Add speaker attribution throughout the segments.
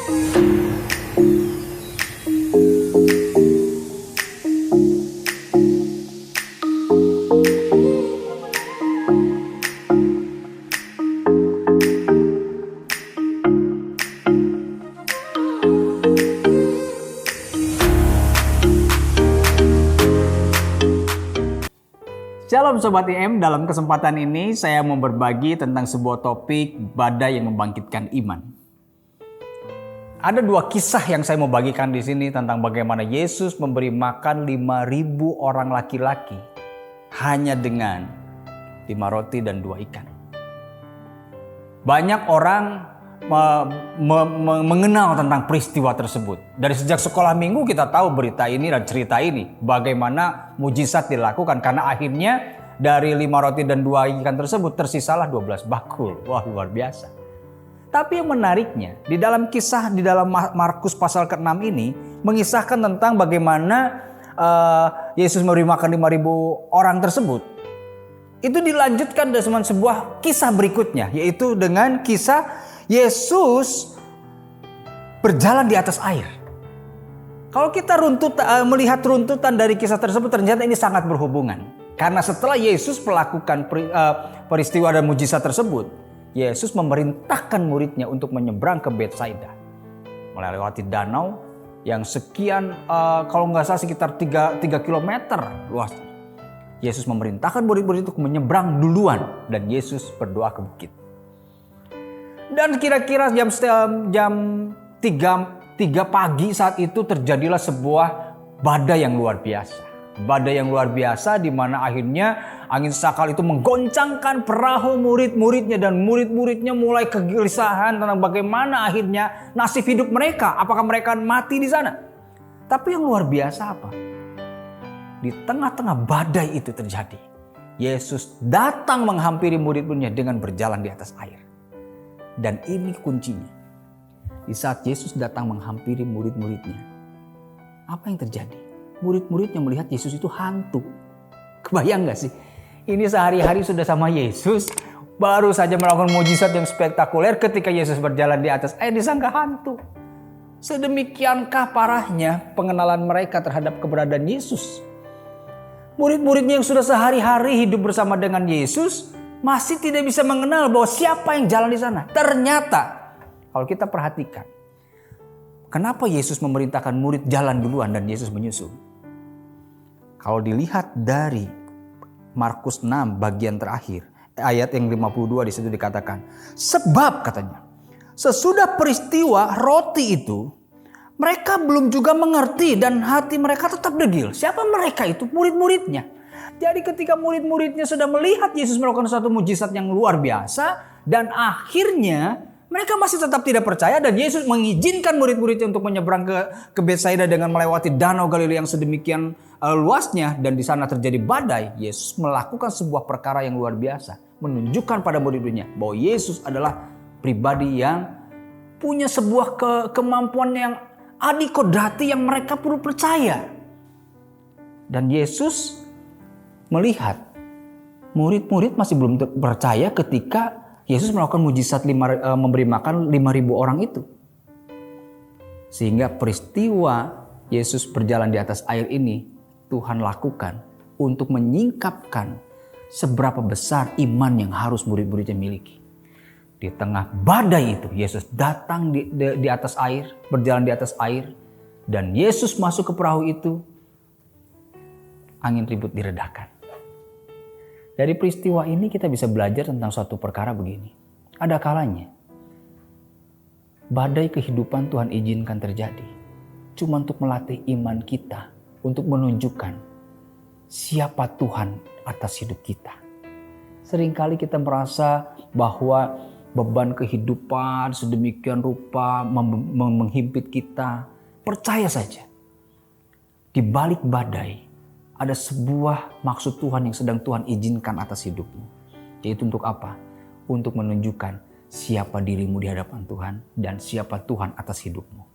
Speaker 1: Shalom Sobat IM, dalam kesempatan ini saya mau berbagi tentang sebuah topik badai yang membangkitkan iman. Ada dua kisah yang saya mau bagikan di sini tentang bagaimana Yesus memberi makan 5.000 orang laki-laki hanya dengan 5 roti dan 2 ikan. Banyak orang mengenal tentang peristiwa tersebut. Dari sejak sekolah minggu kita tahu berita ini dan cerita ini. Bagaimana mujizat dilakukan karena akhirnya dari 5 roti dan 2 ikan tersebut tersisalah 12 bakul. Wah, luar biasa. Tapi yang menariknya di dalam Markus pasal ke-6 ini mengisahkan tentang bagaimana Yesus memberi makan 5.000 orang tersebut. Itu dilanjutkan dengan sebuah kisah berikutnya, yaitu dengan kisah Yesus berjalan di atas air. Kalau kita melihat runtutan dari kisah tersebut, ternyata ini sangat berhubungan. Karena setelah Yesus melakukan peristiwa dan mujizat tersebut, Yesus memerintahkan muridnya untuk menyeberang ke Betsaida, melewati danau yang sekian, kalau nggak salah sekitar 3 kilometer luasnya. Yesus memerintahkan murid-murid untuk menyeberang duluan dan Yesus berdoa ke bukit. Dan kira-kira jam 3 pagi saat itu terjadilah sebuah badai yang luar biasa. Badai yang luar biasa di mana akhirnya angin sakal itu menggoncangkan perahu murid-muridnya dan murid-muridnya mulai kegelisahan tentang bagaimana akhirnya nasib hidup mereka. Apakah mereka mati di sana? Tapi yang luar biasa apa? Di tengah-tengah badai itu terjadi, Yesus datang menghampiri murid-muridnya dengan berjalan di atas air. Dan ini kuncinya. Di saat Yesus datang menghampiri murid-muridnya, apa yang terjadi? Murid-muridnya melihat Yesus itu hantu. Kebayang gak sih? Ini sehari-hari sudah sama Yesus, baru saja melakukan mujizat yang spektakuler, ketika Yesus berjalan di atas air disangka hantu. Sedemikiankah parahnya pengenalan mereka terhadap keberadaan Yesus? Murid-muridnya yang sudah sehari-hari hidup bersama dengan Yesus masih tidak bisa mengenal bahwa siapa yang jalan di sana. Ternyata kalau kita perhatikan, kenapa Yesus memerintahkan murid jalan duluan dan Yesus menyusul? Kalau dilihat dari Markus 6 bagian terakhir, ayat yang 52 di situ dikatakan, sebab katanya, sesudah peristiwa roti itu, mereka belum juga mengerti dan hati mereka tetap degil. Siapa mereka itu? Murid-muridnya. Jadi ketika murid-muridnya sudah melihat Yesus melakukan suatu mujizat yang luar biasa, dan akhirnya mereka masih tetap tidak percaya, dan Yesus mengizinkan murid-muridnya untuk menyeberang ke Betsaida dengan melewati danau Galilea yang sedemikian luasnya, dan di sana terjadi badai. Yesus melakukan sebuah perkara yang luar biasa, menunjukkan pada murid-muridnya bahwa Yesus adalah pribadi yang punya sebuah kemampuan yang adikodrati yang mereka perlu percaya. Dan Yesus melihat murid-murid masih belum percaya ketika Yesus melakukan mujizat memberi makan 5.000 orang itu. Sehingga peristiwa Yesus berjalan di atas air ini Tuhan lakukan untuk menyingkapkan seberapa besar iman yang harus murid-muridnya miliki. Di tengah badai itu Yesus datang di atas air, berjalan di atas air, dan Yesus masuk ke perahu itu, angin ribut diredakan. Dari peristiwa ini kita bisa belajar tentang suatu perkara begini. Ada kalanya badai kehidupan Tuhan izinkan terjadi cuma untuk melatih iman kita, untuk menunjukkan siapa Tuhan atas hidup kita. Seringkali kita merasa bahwa beban kehidupan sedemikian rupa menghimpit kita. Percaya saja, di balik badai ada sebuah maksud Tuhan yang sedang Tuhan izinkan atas hidupmu. Yaitu untuk apa? Untuk menunjukkan siapa dirimu di hadapan Tuhan dan siapa Tuhan atas hidupmu.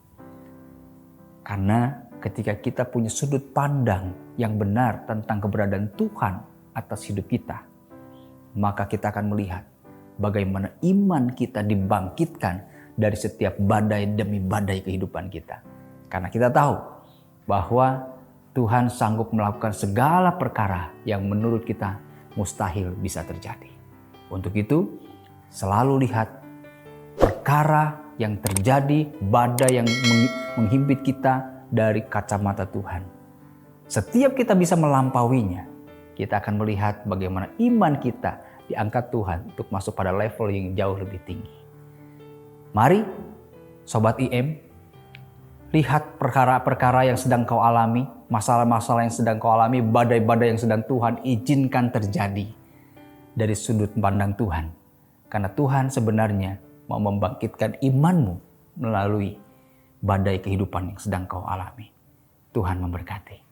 Speaker 1: Karena ketika kita punya sudut pandang yang benar tentang keberadaan Tuhan atas hidup kita, maka kita akan melihat bagaimana iman kita dibangkitkan dari setiap badai demi badai kehidupan kita. Karena kita tahu bahwa Tuhan sanggup melakukan segala perkara yang menurut kita mustahil bisa terjadi. Untuk itu, selalu lihat perkara yang terjadi, badai yang menghimpit kita dari kacamata Tuhan. Setiap kita bisa melampauinya, kita akan melihat bagaimana iman kita diangkat Tuhan untuk masuk pada level yang jauh lebih tinggi. Mari, Sobat IM, lihat perkara-perkara yang sedang kau alami, masalah-masalah yang sedang kau alami, badai-badai yang sedang Tuhan izinkan terjadi dari sudut pandang Tuhan. Karena Tuhan sebenarnya mau membangkitkan imanmu melalui badai kehidupan yang sedang kau alami. Tuhan memberkati.